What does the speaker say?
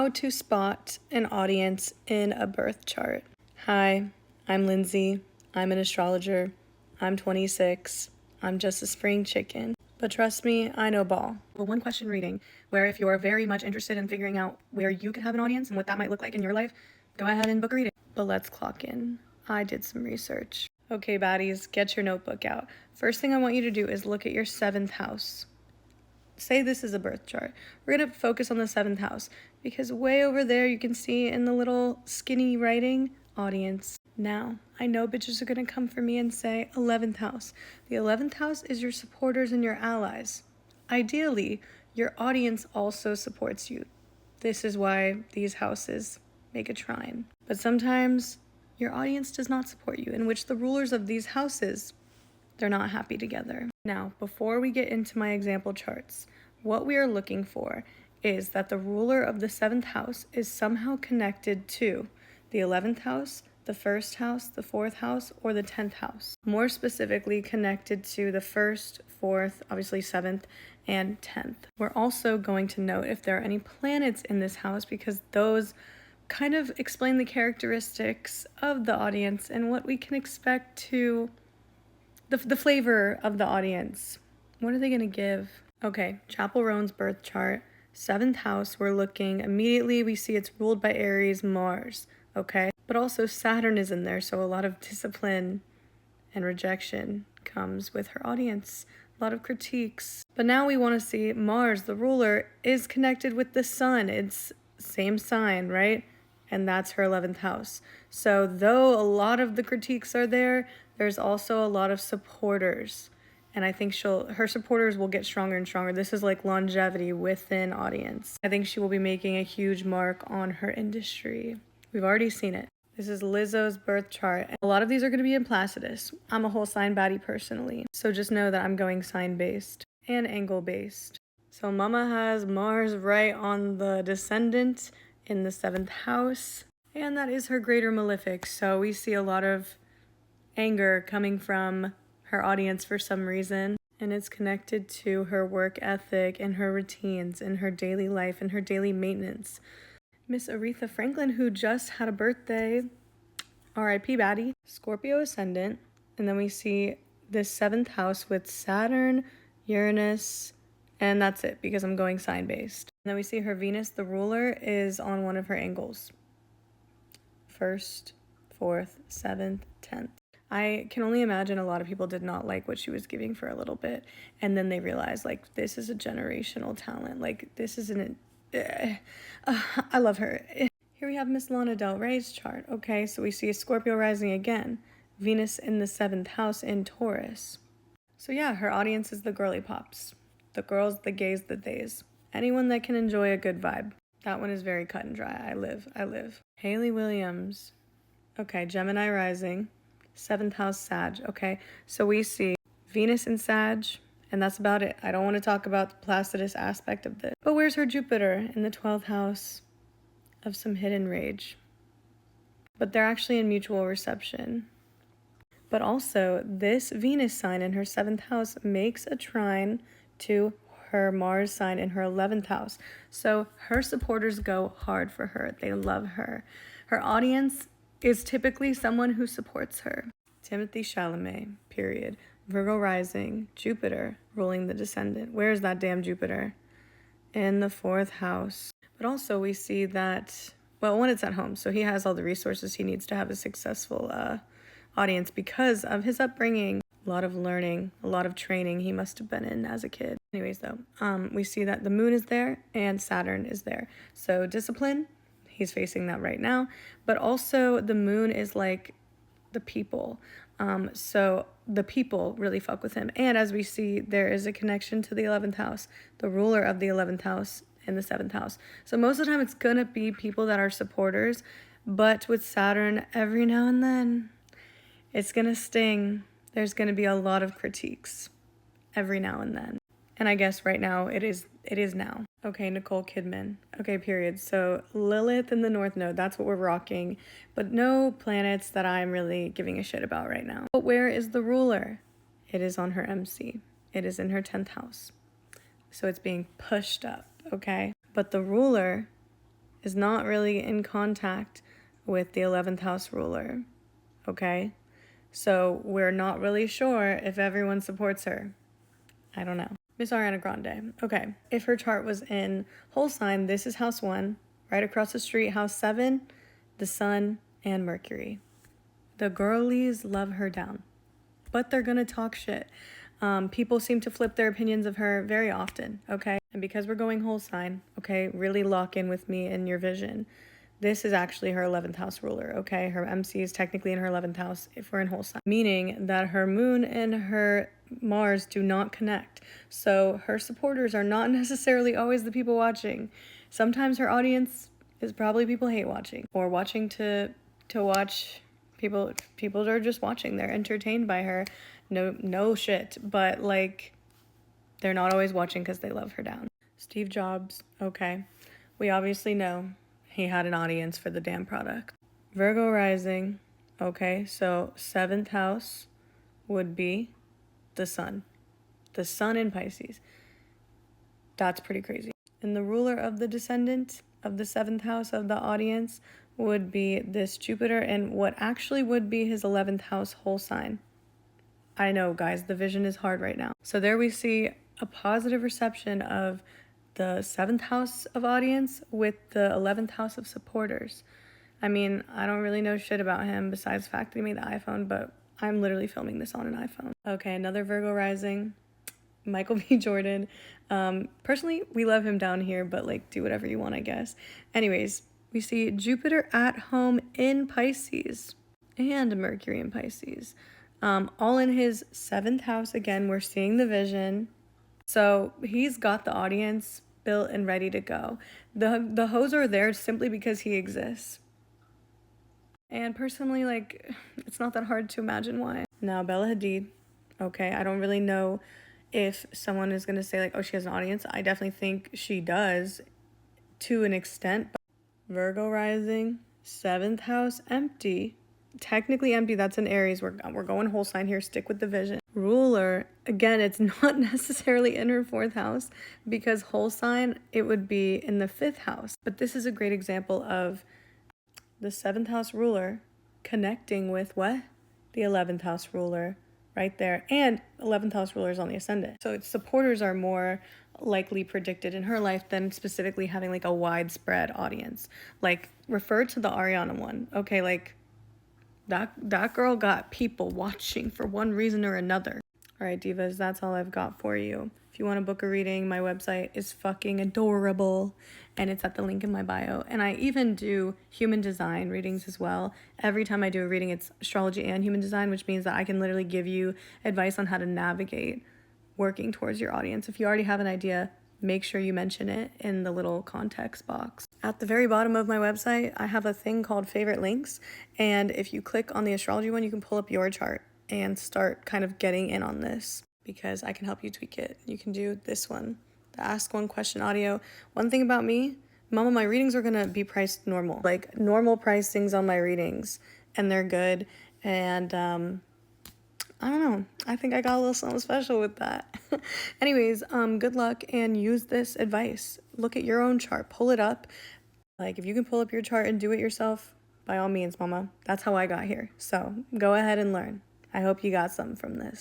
How to spot an audience in a birth chart. Hi, I'm Lindsay. I'm an astrologer. I'm 26. I'm just a spring chicken. But trust me, I know ball. Well, one question reading, where if you're very much interested in figuring out where you could have an audience and what that might look like in your life, go ahead and book a reading. But let's clock in. I did some research. Okay, baddies, get your notebook out. First thing I want you to do is look at your 7th house. Say this is a birth chart. We're going to focus on the 7th house because way over there you can see in the little skinny writing, audience. Now, I know bitches are going to come for me and say 11th house. The 11th house is your supporters and your allies. Ideally, your audience also supports you. This is why these houses make a trine. But sometimes your audience does not support you, in which the rulers of these houses, they're not happy together. Now, before we get into my example charts, what we are looking for is that the ruler of the 7th house is somehow connected to the 11th house, the 1st house, the 4th house, or the 10th house. More specifically connected to the 1st, 4th, obviously 7th, and 10th. We're also going to note if there are any planets in this house because those kind of explain the characteristics of the audience and what we can expect to the flavor of the audience. What are they gonna give? Okay, Chapel Roan's birth chart, 7th house, we're looking, immediately we see it's ruled by Aries, Mars, okay? But also Saturn is in there, so a lot of discipline and rejection comes with her audience, a lot of critiques. But now we wanna see Mars, the ruler, is connected with the sun. It's same sign, right? And that's her 11th house. So though a lot of the critiques are there, there's also a lot of supporters. And I think her supporters will get stronger and stronger. This is like longevity within audience. I think she will be making a huge mark on her industry. We've already seen it. This is Lizzo's birth chart. A lot of these are going to be in Placidus. I'm a whole sign baddie personally. So just know that I'm going sign based and angle based. So Mama has Mars right on the descendant in the 7th house, and that is her greater malefic. So we see a lot of anger coming from her audience for some reason, and it's connected to her work ethic and her routines and her daily life and her daily maintenance. Miss Aretha Franklin, who just had a birthday, R.I.P. baddie, Scorpio ascendant, and then we see this 7th house with Saturn, Uranus, and that's it because I'm going sign based. And then we see her Venus, the ruler, is on one of her angles. 1st, 4th, 7th, 10th. I can only imagine a lot of people did not like what she was giving for a little bit. And then they realized, like, this is a generational talent. Like, this isn't... I love her. Here we have Miss Lana Del Rey's chart. Okay, so we see a Scorpio rising again. Venus in the 7th house in Taurus. So yeah, her audience is the girly pops. The girls, the gays, the theys. Anyone that can enjoy a good vibe. That one is very cut and dry. I live. Hayley Williams. Okay, Gemini rising. 7th house Sag. Okay, so we see Venus in Sag, and that's about it. I don't want to talk about the Placidus aspect of this. But where's her Jupiter? In the 12th house of some hidden rage. But they're actually in mutual reception. But also, this Venus sign in her 7th house makes a trine to her Mars sign in her 11th house. So her supporters go hard for her. They love her. Her audience is typically someone who supports her. Timothy Chalamet, period. Virgo rising, Jupiter ruling the descendant. Where's that damn Jupiter? In the 4th house. But also we see that, well, when it's at home, so he has all the resources he needs to have a successful audience because of his upbringing. A lot of learning, a lot of training he must have been in as a kid. Anyways, though, we see that the moon is there and Saturn is there. So discipline, he's facing that right now. But also the moon is like the people. So the people really fuck with him. And as we see, there is a connection to the 11th house, the ruler of the 11th house in the 7th house. So most of the time it's going to be people that are supporters. But with Saturn, every now and then, it's going to sting. There's going to be a lot of critiques every now and then. And I guess right now it is now. Okay, Nicole Kidman. Okay, period. So Lilith in the North Node, that's what we're rocking. But no planets that I'm really giving a shit about right now. But where is the ruler? It is on her MC. It is in her 10th house. So it's being pushed up, okay? But the ruler is not really in contact with the 11th house ruler, okay? So we're not really sure if everyone supports her. I don't know. Miss Ariana Grande. Okay, if her chart was in whole sign, this is house 1, right across the street, house 7, the sun and Mercury. The girlies love her down, but they're gonna talk shit. People seem to flip their opinions of her very often, okay? And because we're going whole sign, okay, really lock in with me in your vision. This is actually her 11th house ruler, okay? Her MC is technically in her 11th house if we're in whole sign, meaning that her moon and her Mars do not connect. So her supporters are not necessarily always the people watching. Sometimes her audience is probably people hate watching or watching to watch. People are just watching. They're entertained by her. No shit, but like they're not always watching because they love her down. Steve Jobs, okay. We obviously know he had an audience for the damn product. Virgo rising, okay. So 7th house would be the sun. The sun in Pisces. That's pretty crazy. And the ruler of the descendant of the 7th house of the audience would be this Jupiter and what actually would be his 11th house whole sign. I know, guys, the vision is hard right now. So there we see a positive reception of the 7th house of audience with the 11th house of supporters. I mean, I don't really know shit about him besides the fact that he made the iPhone, but I'm literally filming this on an iPhone. Okay, another Virgo rising, Michael B. Jordan. Personally, we love him down here, but like do whatever you want, I guess. Anyways, we see Jupiter at home in Pisces and Mercury in Pisces. All in his 7th house. Again, we're seeing the vision. So he's got the audience built and ready to go. The hoes are there simply because he exists. And personally, like, it's not that hard to imagine why. Now, Bella Hadid. Okay, I don't really know if someone is going to say, like, oh, she has an audience. I definitely think she does to an extent. But Virgo rising, 7th house empty. Technically empty, that's an Aries. We're going whole sign here, stick with the vision. Ruler, again, it's not necessarily in her 4th house because whole sign, it would be in the 5th house. But this is a great example of the 7th house ruler connecting with what? The 11th house ruler right there. And 11th house ruler is on the ascendant. So its supporters are more likely predicted in her life than specifically having like a widespread audience. Like refer to the Ariana one. Okay, like that girl got people watching for one reason or another. All right, divas, that's all I've got for you. If you want to book a reading, my website is fucking adorable and it's at the link in my bio. And I even do human design readings as well. Every time I do a reading, it's astrology and human design, which means that I can literally give you advice on how to navigate working towards your audience. If you already have an idea, make sure you mention it in the little context box. At the very bottom of my website, I have a thing called favorite links. And if you click on the astrology one, you can pull up your chart and start kind of getting in on this because I can help you tweak it. You can do this one, the Ask One Question audio. One thing about me, Mama, my readings are gonna be priced normal, like normal pricings on my readings, and they're good. And I don't know. I think I got a little something special with that. Anyways, good luck and use this advice. Look at your own chart, pull it up. Like if you can pull up your chart and do it yourself, by all means, Mama. That's how I got here. So go ahead and learn. I hope you got something from this.